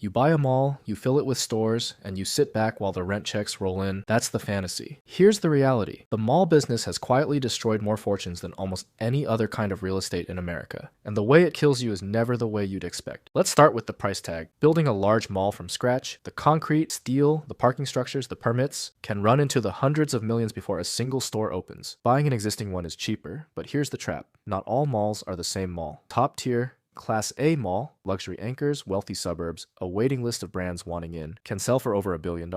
You buy a mall, you fill it with stores, and you sit back while the rent checks roll in. That's the fantasy. Here's the reality. The mall business has quietly destroyed more fortunes than almost any other kind of real estate in America. And the way it kills you is never the way you'd expect. Let's start with the price tag. Building a large mall from scratch, the concrete, steel, the parking structures, the permits, can run into the hundreds of millions before a single store opens. Buying an existing one is cheaper, but here's the trap. Not all malls are the same mall. Top tier, Class A mall, luxury anchors, wealthy suburbs, a waiting list of brands wanting in, can sell for over $1 billion.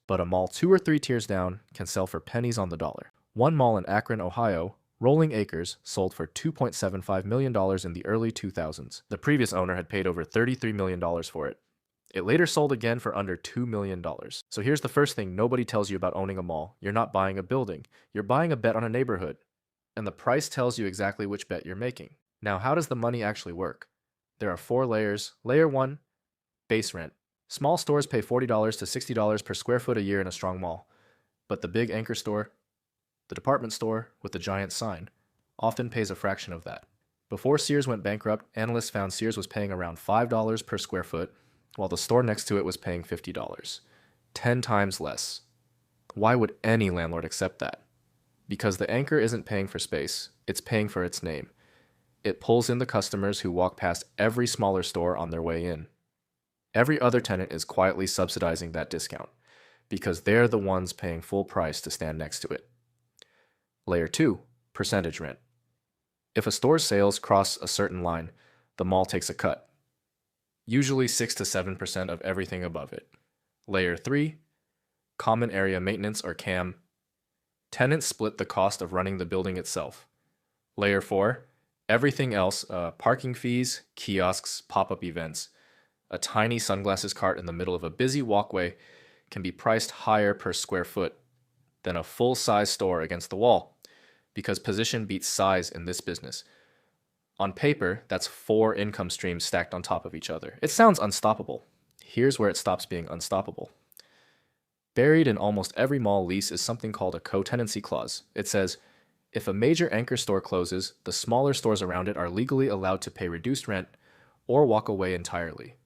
But a mall 2 or 3 tiers down can sell for pennies on the dollar. One mall in Akron, Ohio, Rolling Acres, sold for $2.75 million in the early 2000s. The previous owner had paid over $33 million for it. It later sold again for under $2 million. So here's the first thing nobody tells you about owning a mall. You're not buying a building. You're buying a bet on a neighborhood. And the price tells you exactly which bet you're making. Now, how does the money actually work? There are 4 layers. Layer 1, base rent. Small stores pay $40 to $60 per square foot a year in a strong mall. But the big anchor store, the department store with the giant sign, often pays a fraction of that. Before Sears went bankrupt, analysts found Sears was paying around $5 per square foot, while the store next to it was paying $50. 10 times less. Why would any landlord accept that? Because the anchor isn't paying for space, it's paying for its name. It pulls in the customers who walk past every smaller store on their way in. Every other tenant is quietly subsidizing that discount, because they're the ones paying full price to stand next to it. Layer 2, percentage rent. If a store's sales cross a certain line, the mall takes a cut, usually 6 to 7% of everything above it. Layer 3, common area maintenance or CAM. Tenants split the cost of running the building itself. Layer 4, everything else, parking fees, kiosks, pop-up events. A tiny sunglasses cart in the middle of a busy walkway can be priced higher per square foot than a full-size store against the wall, because position beats size in this business. On paper, that's 4 income streams stacked on top of each other. It sounds unstoppable. Here's where it stops being unstoppable. Buried in almost every mall lease is something called a co-tenancy clause. It says, if a major anchor store closes, the smaller stores around it are legally allowed to pay reduced rent or walk away entirely.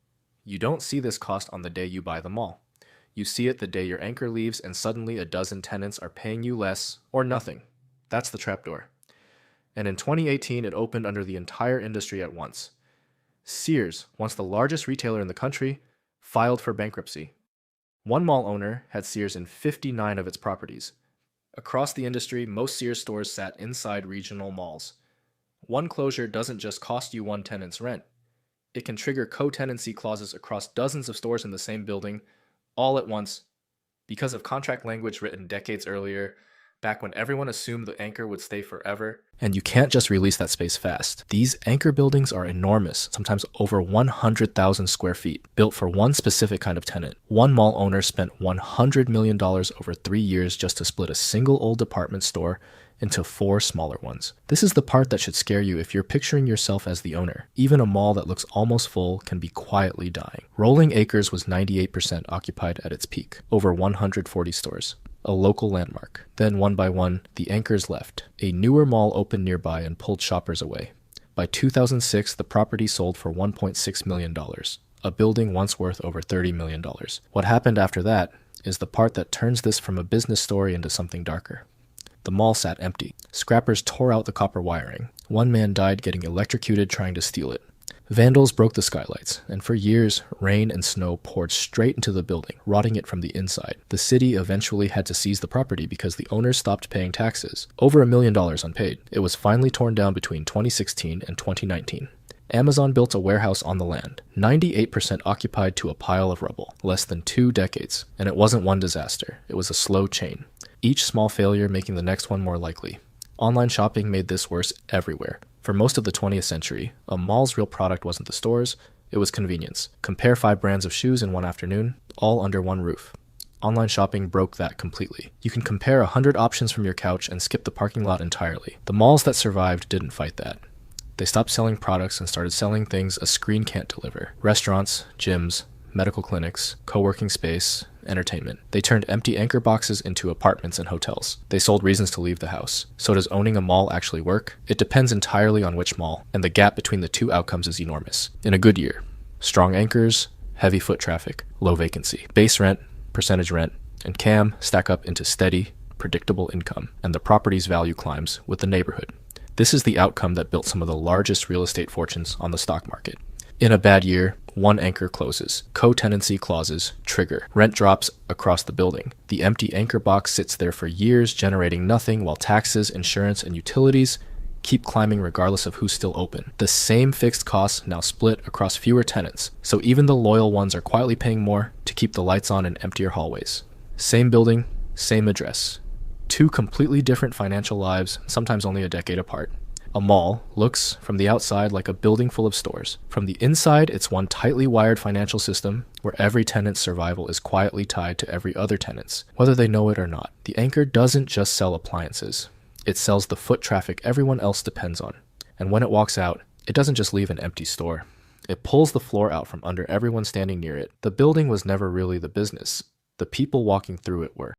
You don't see this cost on the day you buy the mall. You see it the day your anchor leaves and suddenly a dozen tenants are paying you less or nothing. That's the trapdoor. And in 2018, it opened under the entire industry at once. Sears, once the largest retailer in the country, filed for bankruptcy. One mall owner had Sears in 59 of its properties. Across the industry, most Sears stores sat inside regional malls. One closure doesn't just cost you one tenant's rent. It can trigger co-tenancy clauses across dozens of stores in the same building, all at once, because of contract language written decades earlier, back when everyone assumed the anchor would stay forever. And you can't just release that space fast. These anchor buildings are enormous, sometimes over 100,000 square feet, built for one specific kind of tenant. One mall owner spent $100 million over 3 years just to split a single old department store into 4 smaller ones. This is the part that should scare you if you're picturing yourself as the owner. Even a mall that looks almost full can be quietly dying. Rolling Acres was 98% occupied at its peak, over 140 stores. A local landmark. Then one by one, the anchors left. A newer mall opened nearby and pulled shoppers away. By 2006, the property sold for $1.6 million, a building once worth over $30 million. What happened after that is the part that turns this from a business story into something darker. The mall sat empty. Scrappers tore out the copper wiring. One man died getting electrocuted trying to steal it. Vandals broke the skylights, and for years, rain and snow poured straight into the building, rotting it from the inside. The city eventually had to seize the property because the owners stopped paying taxes, over $1 million unpaid. It was finally torn down between 2016 and 2019. Amazon built a warehouse on the land, 98% occupied to a pile of rubble, less than 2 decades. And it wasn't one disaster, it was a slow chain, each small failure making the next one more likely. Online shopping made this worse everywhere. For most of the 20th century, a mall's real product wasn't the stores, it was convenience. Compare 5 brands of shoes in one afternoon, all under one roof. Online shopping broke that completely. You can compare 100 options from your couch and skip the parking lot entirely. The malls that survived didn't fight that. They stopped selling products and started selling things a screen can't deliver. Restaurants, gyms, medical clinics, co-working space, entertainment. They turned empty anchor boxes into apartments and hotels. They sold reasons to leave the house. So does owning a mall actually work? It depends entirely on which mall, and the gap between the two outcomes is enormous. In a good year, strong anchors, heavy foot traffic, low vacancy. Base rent, percentage rent, and CAM stack up into steady, predictable income, and the property's value climbs with the neighborhood. This is the outcome that built some of the largest real estate fortunes on the stock market. In a bad year, one anchor closes. Co-tenancy clauses trigger. Rent drops across the building. The empty anchor box sits there for years, generating nothing, while taxes, insurance, and utilities keep climbing regardless of who's still open. The same fixed costs now split across fewer tenants, so even the loyal ones are quietly paying more to keep the lights on in emptier hallways. Same building, same address. Two completely different financial lives, sometimes only a decade apart. A mall looks, from the outside, like a building full of stores. From the inside, it's one tightly wired financial system where every tenant's survival is quietly tied to every other tenant's, whether they know it or not. The anchor doesn't just sell appliances. It sells the foot traffic everyone else depends on. And when it walks out, it doesn't just leave an empty store. It pulls the floor out from under everyone standing near it. The building was never really the business. The people walking through it were.